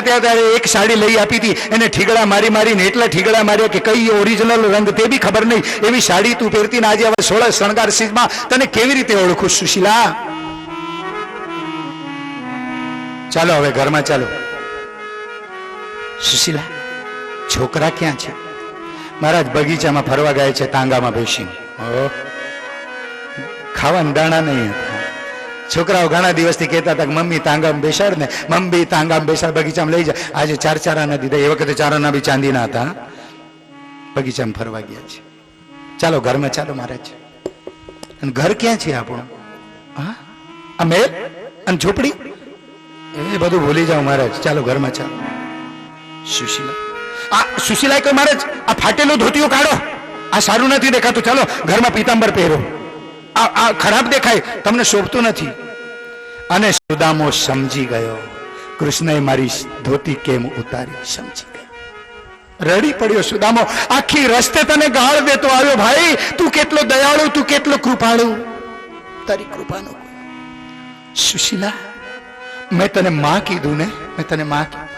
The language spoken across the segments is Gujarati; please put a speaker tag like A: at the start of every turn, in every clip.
A: ગયા ત્યારે એક સાડી લઈ આપી હતી, એને ઠીગડા મારી મારીને એટલા ઠીગડા માર્યા કે કઈ ઓરિજિનલ રંગ તે બી ખબર નહીં એવી સાડી તું પહેરતી ને આજે હવે 16 શણગાર સીઝમાં તને કેવી રીતે ઓળખું સુશીલા? ચાલો હવે ઘરમાં ચાલો. સુશીલા છોકરા ક્યાં છે? મહારાજ બગીચામાં ફરવા ગયા છે તાંગામાં બેસીને. ખાવાના દાણા નહીં હતા. છોકરાઓ ઘણા દિવસથી કહેતા હતા કે મમ્મી તાંગામાં બેસાડ ને, મમ્મી તાંગામાં બેસાડ, બગીચામાં લઈ જાય. આજે ચારા ના દીધા. એ વખતે ચારાના બી ચાંદીના હતા. બગીચામાં ફરવા ગયા છે. ચાલો ઘરમાં ચાલો મહારાજ. અને ઘર ક્યાં છે આપણું? હા આ મહેલ અને ઝૂંપડી એ બધું ભૂલી જાઓ મહારાજ. ચાલો ઘરમાં ચાલો. સુશીલા સુશીલા કહ્યું મહારાજ આ ફાટેલું ધોતિયું કાઢો, આ સારું નથી દેખાતું, ચાલો ઘરમાં પીતાંબર પહેરો, આ ખરાબ દેખાય, તમને શોભતું નથી. અને સુદામો સમજી ગયો કૃષ્ણએ મારી ધોતી કેમ ઉતારી, સમજી ગયો. રડી પડ્યો સુદામો. આખી રસ્તે તને ગાળ દેતો આવ્યો, ભાઈ તું કેટલો દયાળુ, તું કેટલો કૃપાળુ, તારી કૃપાનો. સુશીલા મેં તને માં કીધું ને, મેં તને માં કીધું.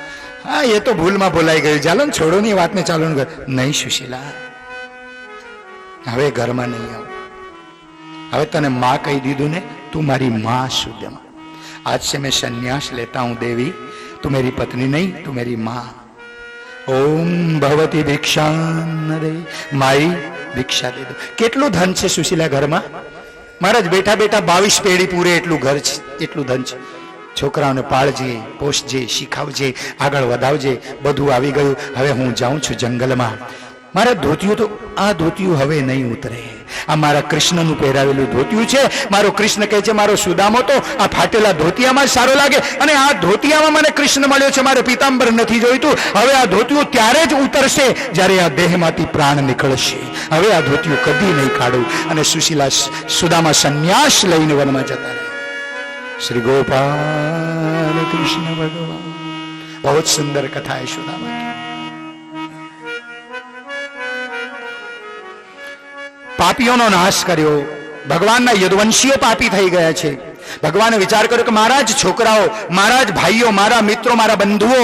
A: હા એ તો ભૂલમાં ભૂલાઈ ગયું, ચાલો ને છોડો ની વાતને, ચાલો ને ઘર. નહીં સુશીલા હવે ઘરમાં નહીં આવું. હવે તને માં કહી દીધું ને, તું મારી માં સુદામા. आज से मैं संन्यास लेता हूं देवी, तू मेरी पत्नी नहीं, तू मेरी मां. ओम भगवती भिक्षा दे, माई ભિક્ષા દે દો. કેટલું ધન છે સુશીલા ઘરમાં? મહારાજ બેઠા બેઠા 22 પેઢી પૂરે એટલું ઘર છે, એટલું ધન છે. છોકરાઓને પાળજે, પોષજે, શીખાવજે, આગળ વધાવજે, બધું આવી ગયું. હવે હું જાઉં છું જંગલમાં. મારા ધોતિયું તો આ ધોતિયું હવે નહીં ઉતરે. આ મારા કૃષ્ણનું પહેરાવેલું ધોતિયું છે. મારો કૃષ્ણ કહે છે મારો સુદામો તો આ ફાટેલા ધોતિયામાં સારો લાગે, અને આ ધોતિયામાં મને કૃષ્ણ મળ્યો છે, મારે પીતાંબર નથી જોઈતું. હવે આ ધોતિયું ત્યારે જ ઉતરશે જ્યારે આ દેહમાંથી પ્રાણ નીકળશે. હવે આ ધોતિયું કદી નહીં કાઢું. અને સુશીલા સુદામા સંન્યાસ લઈને વનમાં જતા રહે. શ્રી ગોપાલ કૃષ્ણ ભગવાન. બહુ જ સુંદર કથા है સુદામા. પાપીઓનો નાશ કર્યો. ભગવાનના યદુવંશીઓ પાપી થઈ ગયા છે. ભગવાને વિચાર કર્યો કે મારા જ છોકરાઓ, મારા જ ભાઈઓ, મારા મિત્રો, મારા બંધુઓ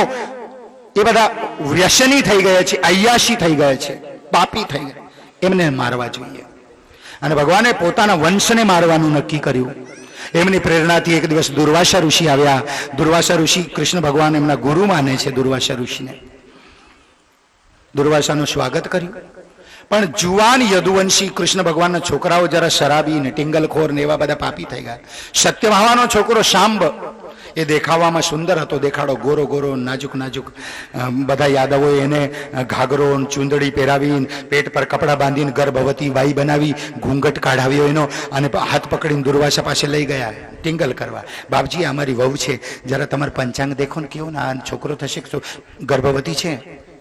A: એ બધા વ્યસની થઈ ગયા છે, અય્યાશી થઈ ગયા છે, પાપી થઈ ગયા, એમને મારવા જોઈએ. અને ભગવાને પોતાના વંશને મારવાનું નક્કી કર્યું. એમની પ્રેરણાથી એક દિવસ દુર્વાસા ઋષિ આવ્યા. દુર્વાસા ઋષિ કૃષ્ણ ભગવાન એમના ગુરુ માને છે. દુર્વાસા ઋષિને દુર્વાસાનું સ્વાગત કર્યું. પણ જુવાન યદુવંશી કૃષ્ણ ભગવાનના છોકરાઓ જરા શરાબી ને ટિંગલખોર ને એવા બધા પાપી થઈ ગયા. સત્યભામાનો છોકરો શાંબ એ દેખાવામાં સુંદર હતો, દેખાડો ગોરો ગોરો નાજુક નાજુક. બધા યાદવોએ એને ઘાઘરો ચૂંદડી પહેરાવીને, પેટ પર કપડા બાંધીને ગર્ભવતી વાઈ બનાવી, ઘૂંઘટ કાઢાવ્યો એનો, અને હાથ પકડીને દુર્વાસા પાસે લઈ ગયા ટિંગલ કરવા. બાપજી અમારી વહુ છે, જરા તમારે પંચાંગ દેખો ને કેવું ને, આ છોકરો થશે કે ગર્ભવતી છે,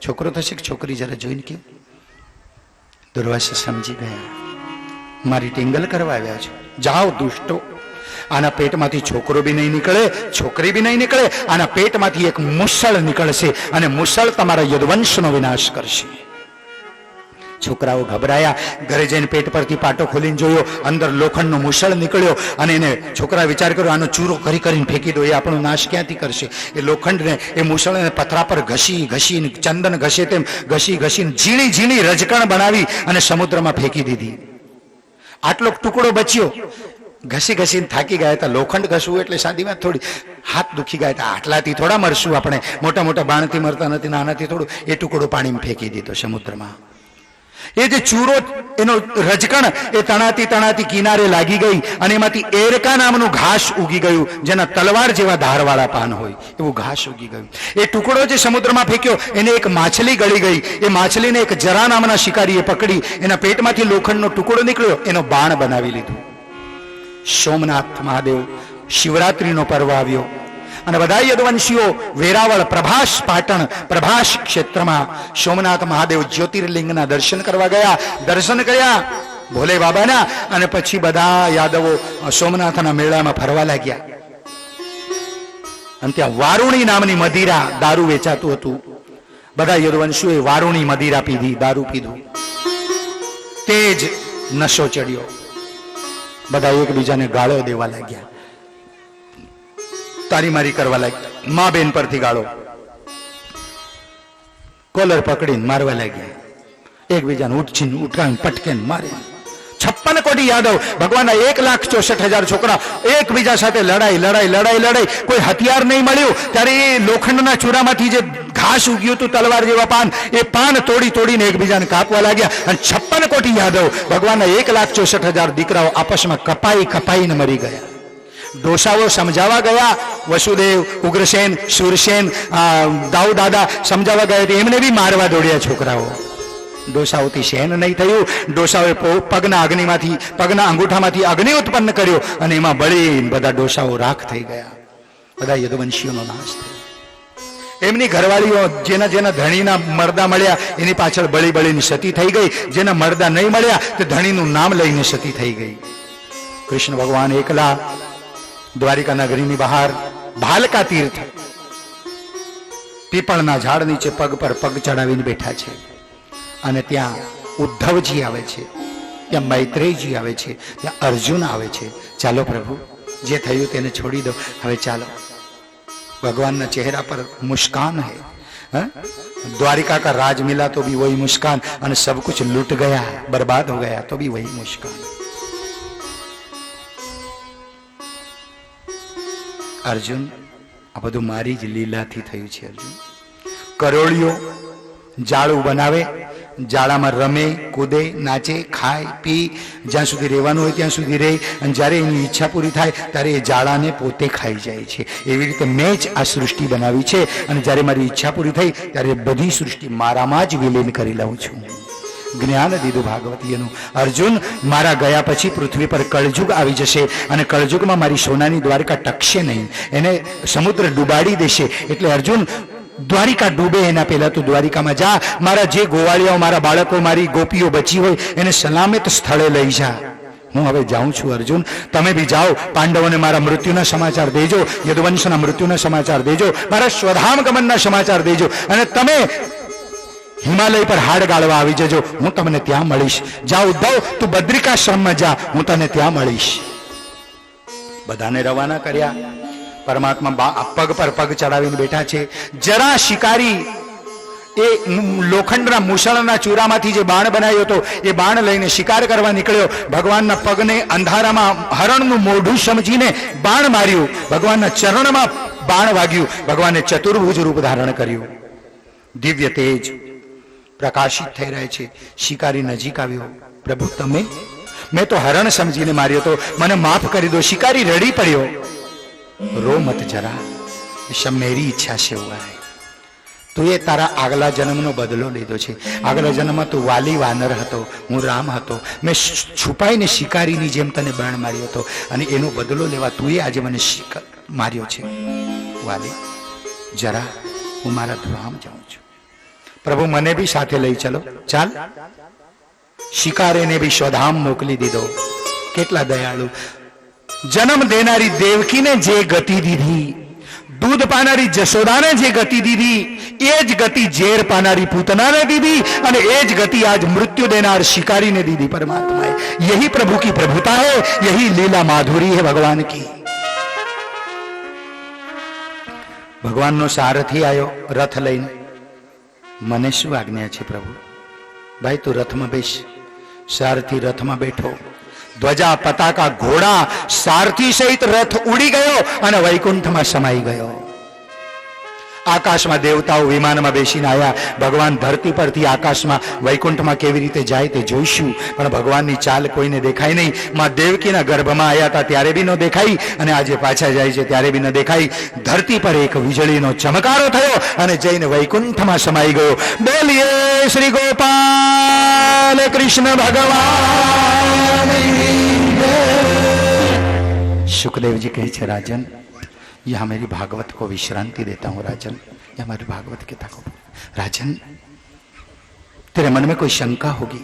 A: છોકરો થશે કે છોકરી, જરા જોઈને કેવું. દુર્વાસા સમજી ગયા મારી ટિંગલ કરવા આવ્યા છો, જાઓ દુષ્ટો. આના પેટમાંથી છોકરો બી નહીં નીકળે, છોકરી બી નહીં નીકળે. આના પેટમાંથી એક મુસળ નીકળશે, અને મુસળ તમારા યદુવંશનો વિનાશ કરશે. છોકરાઓ ગભરાયા. ઘરે જઈને પેટ પરથી પાટો ખોલીને જોયો, અંદર લોખંડનો મુસળ નીકળ્યો. અને એને છોકરા વિચાર કર્યો આનો ચૂરો કરી કરીને ફેંકી દો, એ આપણો નાશ ક્યાંથી કરશે. એ લોખંડને, એ મુસળને પથરા પર ઘસી ઘસીને, ચંદન ઘસે તેમ ઘસી ઘસીને ઝીણી ઝીણી રજકણ બનાવી અને સમુદ્રમાં ફેંકી દીધી. આટલો ટુકડો બચ્યો. ઘસી ઘસીને થાકી ગયા હતા. લોખંડ ઘસવું એટલે સાદી વાત થોડી. હાથ દુખી ગયા હતા. આટલાથી થોડા મરશું આપણે, મોટા મોટા બાણથી મરતા નથી, નાનાથી થોડું. એ ટુકડો પાણીમાં ફેંકી દીધો સમુદ્રમાં. એ જે ચૂરો, એનો રજકણ, એ તણાતી તણાતી કિનારે લાગી ગઈ, અને એમાંથી એરકા નામનું ઘાસ ઉગી ગયું, જેના તલવાર જેવા ધારવાળા પાન હોય એવું ઘાસ ઉગી ગયું. એ ટુકડો જે સમુદ્રમાં ફેંક્યો, એને એક માછલી ગળી ગઈ. એ માછલીને એક જરા નામના શિકારીએ પકડી, એના પેટમાંથી લોખંડનો ટુકડો નીકળ્યો, એનો બાણ બનાવી લીધું. સોમનાથ મહાદેવ શિવરાત્રીનો પર્વ આવ્યો, અને બધા યદુવંશીઓ વેરાવળ, પ્રભાસ પાટણ, પ્રભાસ ક્ષેત્રમાં સોમનાથ મહાદેવ જ્યોતિર્લિંગના દર્શન કરવા ગયા. દર્શન કર્યા ભોલે બાબાના, અને પછી બધા યાદવો સોમનાથના મેળામાં ફરવા લાગ્યા. અને ત્યાં વારુણી નામની મદિરા, દારૂ વેચાતું હતું. બધા યદુવંશીઓએ વારુણી મદિરા પીધી, દારૂ પીધું. તેજ નશો ચડ્યો. બધા એકબીજાને ગાળો દેવા લાગ્યા, તારી મારી કરવા લાગ્યા. મા બેન પરથી ગાળો, કોલર પકડીને મારવા લાગ્યા, એકબીજાને ઉઠાવીને પટકેને મારે. 56 કોટી યાદવ, ભગવાનના 1,64,000 છોકરા એકબીજા સાથે લડાઈ. કોઈ હથિયાર નહીં મળ્યું ત્યારે એ લોખંડના ચૂરામાંથી જે ઘાસ ઉગ્યું હતું તલવાર જેવા પાન, એ પાન તોડીને એકબીજાને કાપવા લાગ્યા. અને 56 કોટી યાદવ, ભગવાનના 1,64,000 દીકરાઓ આપસમાં કપાઈને મરી ગયા. ડોસાઓ સમજાવવા ગયા, વસુદેવ, ઉગ્રસેન, શૂરસેન, દાઉ દાદા સમજાવવા ગયા, એમને બી મારવા દોડ્યા છોકરાઓ. ડોસાઓથી સહેન નહીં થયું. ડોસાઓએ પગના અંગૂઠામાંથી અગ્નિ ઉત્પન્ન કર્યો અને એમાં બળીને બધા ડોસાઓ રાખ થઈ ગયા. બધા યદુવંશીઓનો નાશ થયો. એમની ઘરવાળીઓ જેના ધણીના મરદા મળ્યા એની પાછળ બળીને સતી થઈ ગઈ. જેના મરદા નહીં મળ્યા તે ધણીનું નામ લઈને સતી થઈ ગઈ. કૃષ્ણ ભગવાન એકલા દ્વારિકા નગરીની બહાર ભાલકા તીર્થ પીપળના ઝાડ નીચે પગ પર પગ ચડાવીને બેઠા છે. અને ત્યાં ઉદ્ધવજી આવે છે, ત્યાં મૈત્રેયજી આવે છે, ત્યાં અર્જુન આવે છે. ચાલો પ્રભુ, જે થયું તેને છોડી દો, હવે ચાલો. भगवान चेहरा पर मुस्कान है. द्वारिका का राज मिला तो भी वही मुस्कान, और सब कुछ लूट गया, बर्बाद हो गया तो भी वही मुस्कान. अर्जुन आ बधु मारी ज लीला थी थयुं छे. अर्जुन करोड़ियों जाड़ू बनावे, जाड़ामां रमे, कूदे, नाचे, खाय, पी, ज्यां सुधी रहेवानुं होय त्यां सुधी रहे, अने ज्यारे एनी ઈચ્છા પૂરી થાય ત્યારે એ જાડાને પોતે ખાઈ જાય છે. એવી રીતે મેં જ આ સૃષ્ટિ બનાવી છે, અને જ્યારે મારી ઈચ્છા પૂરી થઈ ત્યારે બધી સૃષ્ટિ મારામાં જ વિલીન કરી લઉં છું. જ્ઞાન દીધું ભાગવતીયનું. અર્જુન, મારા ગયા પછી પૃથ્વી પર કળજુગ આવી જશે, અને કળજુગમાં મારી સોનાની દ્વારિકા ટકશે નહીં, એને સમુદ્ર ડૂબાડી દેશે. એટલે અર્જુન, દ્વારિકા ડૂબે એના પહેલા તું દ્વારિકામાં જા, મારા જે ગોવાળિયાઓ, મારા બાળકો, મારી ગોપીઓ બચી હોય એને સલામત સ્થળે લઈ જા. હું હવે જાઉં છું. અર્જુન, તમે બી જાઓ, પાંડવોને મારા મૃત્યુના સમાચાર દેજો, યદુવંશના મૃત્યુના સમાચાર દેજો, મારા સ્વધામ ગમનના સમાચાર દેજો, અને તમે હિમાલય પર હાડ ગાળવા આવી જજો, હું તમને ત્યાં મળીશ. જા ઉદ્ધવ, તું બદ્રિકાશ્રમમાં જા, હું તને ત્યાં મળીશ. બધાને રવાના કર્યા. પરમાત્મા પગ પર પગ ચડાવીને બેઠા છે. જરા શિકારી એ લોખંડના મૂસળના ચૂરામાંથી જે બાણ બનાવ્યો હતો એ બાણ લઈને શિકાર કરવા નીકળ્યો. ભગવાનના પગને અંધારામાં હરણનું મોઢું સમજીને બાણ માર્યું. ભગવાનના ચરણમાં બાણ વાગ્યું. ભગવાને ચતુર્ભુજ રૂપ ધારણ કર્યું. દિવ્ય તેજ પ્રકાશિત થઈ રહે છે. શિકારી નજીક આવ્યો. પ્રભુ, તમે? મેં તો હરણ સમજીને માર્યો તો, મને માફ કરી દો. શિકારી રડી પડ્યો. रो मत जरा, सब मेरी इच्छा से हुआ है. तो ये तारा આગલા જન્મનો બદલો લીધો છે. આગલા જન્મમાં તું વાલી વાનર હતો, હું રામ હતો. મેં છુપાઈને શિકારીની જેમ તને બાણ માર્યો હતો, અને એનો બદલો લેવા તું આજે મને માર્યો છે. વાલી, જરા હું મારા ધામ જાઉં છું. પ્રભુ, મને બી સાથે લઈ ચલો. ચાલ. શિકારીને બી સ્વધામ મોકલી દીધો. કેટલા દયાળુ. जन्म देनारी देवकी ने जे गति दीधी, दूध पानारी जशोदा ने जे गति दीधी, एज गति जेर पानारी पूतना ने दीदी, અને એજ ગતિ આજ મૃત્યુ દેનાર શિકારી ने दीदी परमात्मा. यही प्रभु की प्रभुता है, यही लीला माधुरी है भगवान की. भगवान नो सारथी आयो रथ लઈને. મને શું આજ્ઞા છે પ્રભુ? ભાઈ, તું રથમાં બેસ. સારથી રથમાં બેઠો. ધ્વજા, પતાકા, ઘોડા, સારથી સહિત રથ ઉડી ગયો અને વૈકુંઠમાં સમાઈ ગયો. આકાશમાં દેવતાઓ વિમાનમાં બેસીને આવ્યા. ભગવાન ધરતી પરથી આકાશમાં વૈકુંઠમાં કેવી રીતે જાય તે જોઈશું, પણ ભગવાનની ચાલ કોઈને દેખાય નહીં. માં દેવકીના ગર્ભમાં આવ્યા હતા ત્યારે બી ન દેખાઈ, અને આજે પાછા જાય છે ત્યારે બી ન દેખાઈ. ધરતી પર એક વીજળીનો ચમકારો થયો અને જઈને વૈકુંઠમાં સમાઈ ગયો. બોલીએ શ્રી ગોપાલ કૃષ્ણ ભગવાન. सुखदेव जी कहे छे, राजन, यहाँ मेरी भागवत को विश्रांति देता हूँ. राजन, यह हमारी भागवत गीता को. राजन, तेरे मन में कोई शंका होगी,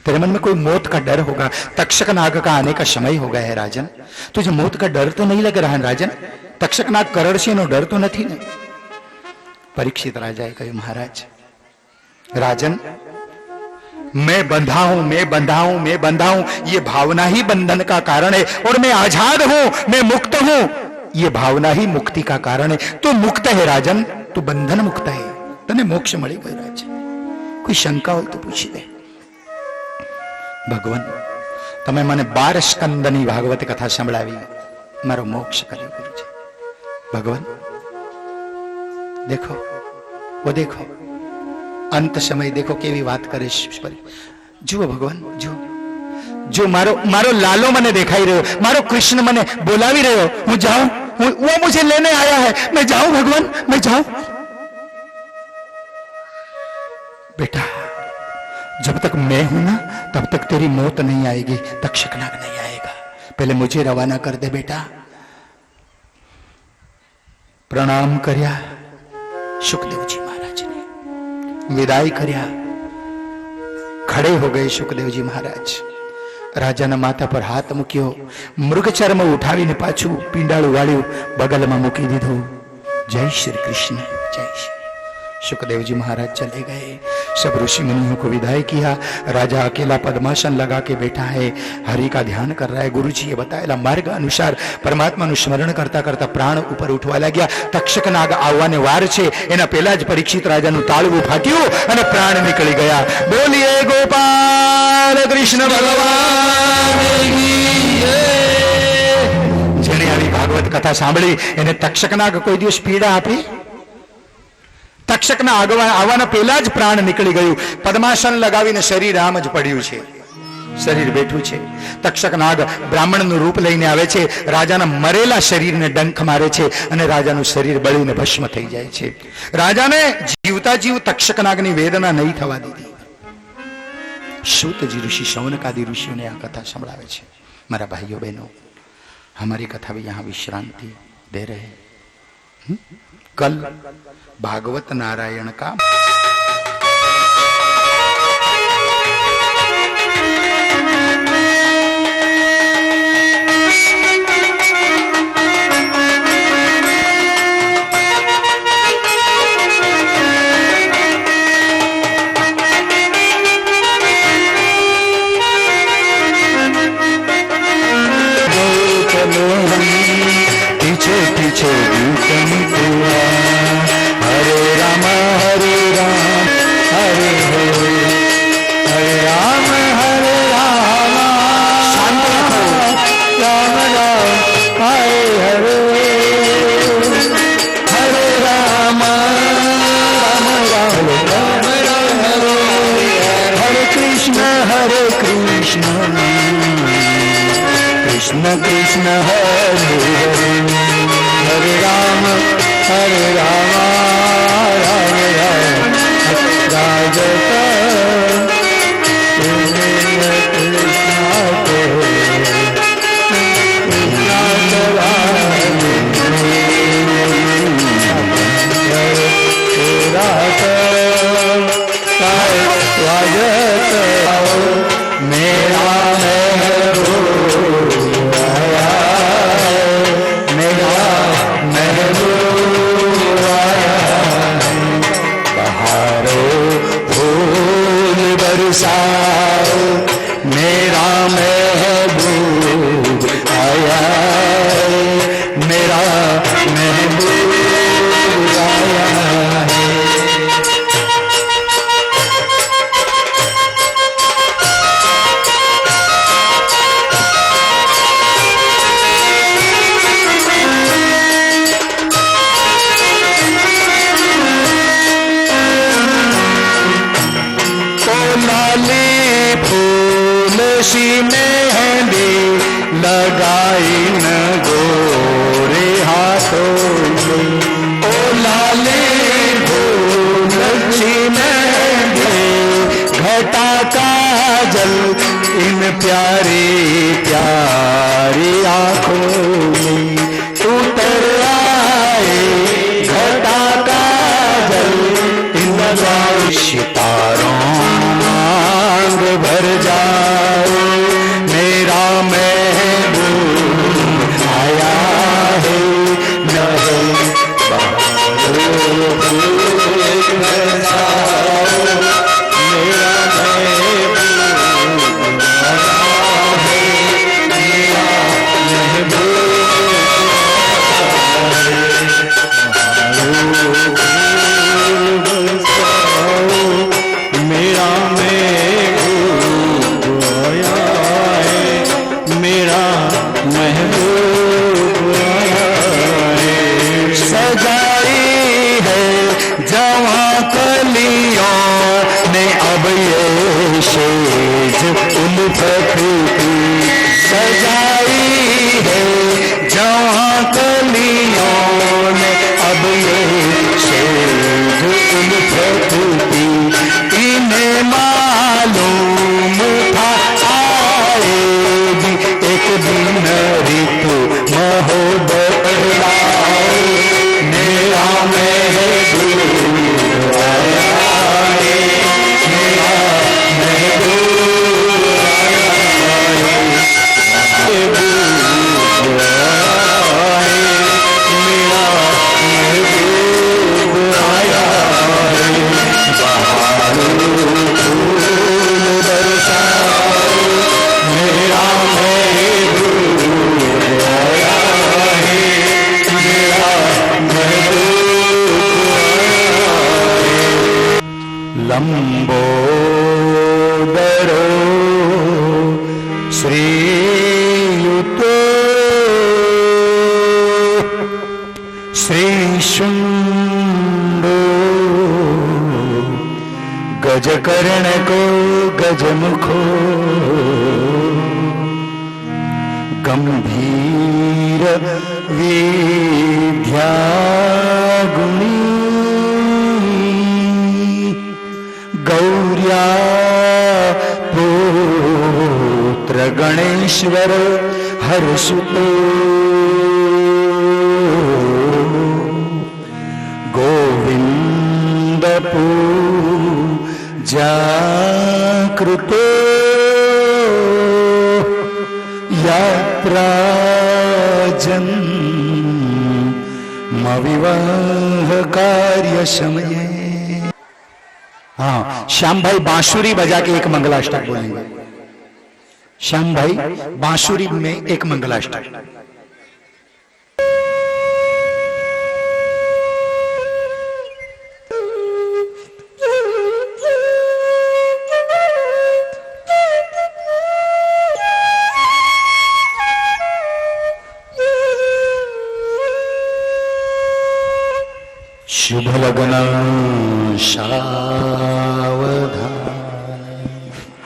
A: तेरे मन में कोई मौत का डर होगा. तक्षक नाग का आने का समय हो गया है. राजन, तुझे मौत का डर तो नहीं लग रहा है? राजन, तक्षक नाग करड़सी नो डर तो नहीं ने? परीक्षित राजाए कहे, महाराज, राजन, मैं बंधा हूं, मैं बंधा हूं, मैं बंधा हूं, ये भावना ही बंधन का कारण है. और मैं आजाद हूं, मैं मुक्त हूं, ये भावना ही मुक्ति का कारण है. तू मुक्त है राजन, तू बंधन मुक्त है. તને મોક્ષ મળી ગયો છે. કોઈ શંકા હોય તો પૂછી દે. ભગવાન તમે મને 12 સ્કંદની ભાગવત કથા સંભળાવી, મારો મોક્ષ કર્યો ગુરુજી. ભગવાન देखो वो देखो अंत समय देखो केवी बात करे. जुओ भगवान जुओ, जो मारो मारो लालो मने देखाई रहो, मारो कृष्ण मने बोलावी रहो. हूँ जाऊं, वो मुझे लेने आया है, मैं जाऊं भगवान, मैं जाऊं. बेटा जब तक मैं हूं ना तब तक तेरी मौत नहीं आएगी, तक्षकनाग नहीं आएगा. पहले मुझे रवाना कर दे बेटा. प्रणाम कर्या सुखदेव जी महाराज ने, विदाई कर्या. खड़े हो गए सुखदेव जी महाराज. राजाना माथा पर हाथ मूक्यो, मृगचर्म उठावीने पाछू पींडाळू वाळ्યું, बगलમાં મૂકી દીધું. जय श्री कृष्ण, जय श्री. सुखदेव जी महाराज चले गए. सब ऋषि मुनियों को विदाई किया. राजा अकेला पद्मासन लगा के बैठा है, हरि का ध्यान कर रहा है. गुरुजी ये बताएला मार्ग अनुसार परमात्मा नु स्मरण करता करता प्राण ऊपर उठवा लाग्या. तक्षक नाग आववाने वार छे एना पहेला ज परीक्षित राजा नु ताळवुं फाट्યું અને प्राण निकળી ગયા. बोलिए गोपाल कृष्ण भगवान की जय. જેણે આવી ભાગવત કથા સાંભળી એને તક્ષક નાગ કોઈ દિવસ પીડા આપી? તક્ષકના આવવાના પહેલા જ પ્રાણ નીકળી ગયું. પદ્માસન લગાવીને શરીર આમ જ પડ્યું છે, શરીર બેઠું છે. તક્ષક નાગ બ્રાહ્મણનું રૂપ લઈને આવે છે, રાજાના મરેલા શરીરને ડંખ મારે છે અને રાજાનું શરીર બળીને ભસ્મ થઈ જાય છે. રાજાને જીવતા જીવ તક્ષક નાગની વેદના નહીં થવા દીધી. सूतजी ऋषि शौनकादि ऋषियों ने आ कथा संभळावे छे. मारा भाइयों बहनों, हमारी कथा भी यहाँ विश्रांति दे रहे हैं. कल भागवत नारायण का पीछे पीछे हरे राम हरे राम हरे हरे हरे राम राम राम हरे हरे हरे राम राम राम हरे हरे कृष्ण कृष्ण कृष्ण हरे हरे हरे राम राम राम राजत मेरा मेरा महबूब आया, मेरा महबूब आया है. सी मेहंदी लगाई न गोरे हाथों में, ओ लाले फूल सी मेहंदी घटा काजल इन प्यारी प्यारी आंखों में उतर आए घटा काजल इन सितारों मांग भर जाए. मेरा महबूब आया है, मेरा महबूब जहाँ कलियों ने अब ये शेज उल्फत की सजाई है, जहाँ कलियों ने अब ये शेज उल्फत की, इन्हें मालूम था आएगी एक दिन ऋतु महोदय लाए, मेरा महबूब आया रे, मेरा महबूब आया रे, महबूब आया रे, मेरा महबूब आया रे, बहारों फूल बरसाए, मेरा महबूब आया है, मेरा महबूब आया है। लंबोदरो श्रीयुतो श्रीशुंडो गजकर्णको गजमुखो गंभीर विद्यागुणी गौर्या पुत्र गणेश्वर हर्षितो गोविंद पूजाकृतो यात्राजन्म विवाह कार्य समय। हाँ, श्याम भाई बांसुरी बजा के एक मंगलाष्टक बोलेंगे। श्याम भाई बांसुरी में एक मंगलाष्टक। शुभ लग्न सावधान।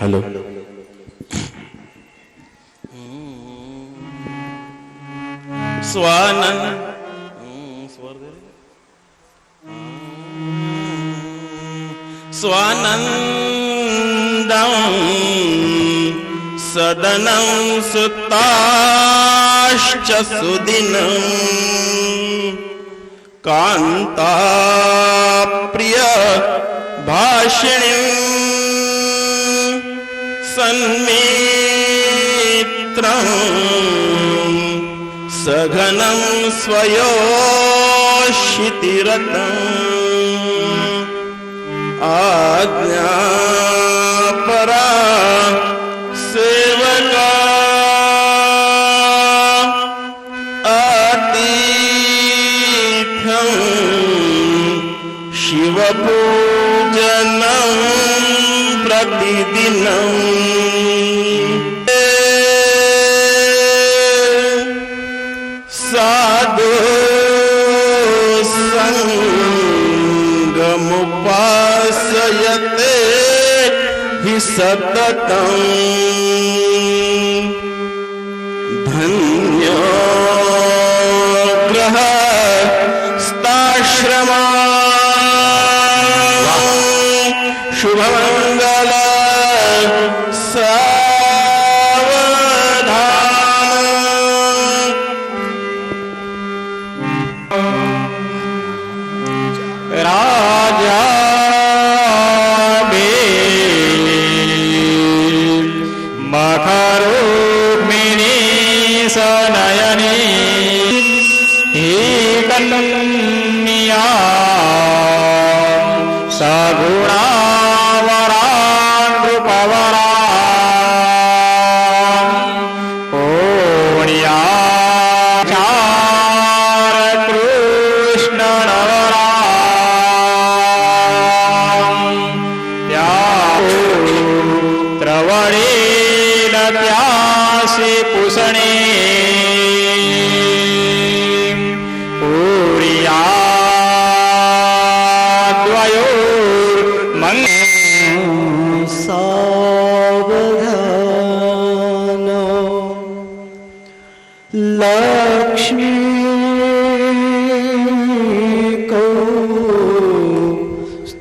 A: हेलो,
B: स्वानंद स्वानंदं सदनं सुताश्च सुदिनं कांता प्रिय भाषिणीं सन्मित्रं सघनं स्वयोषितिरतम् आज्ञापरा सेवका आतिथ्यं शिवपूजनं प्रतिदिनम् साधु संगमुपासयते हि सततं धन्यो गृहस्थाश्रमा शुभमंगल राजा मखरूपिणी सनयनी कन्या सगुणावरा नृपवरा पूर्ण्या कृष्ण नवरा त्रवणेन त्यासि पुषणे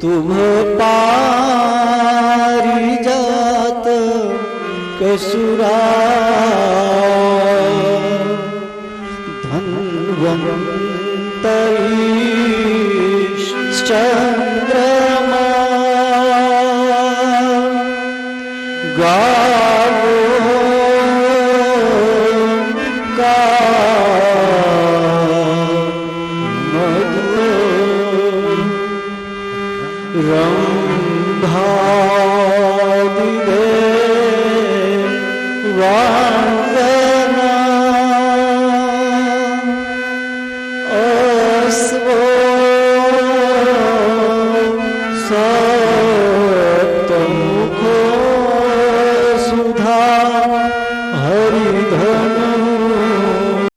C: तुम पारिजात कसुरा धन्वन्तरीश चंद्रमा गावो का रंभा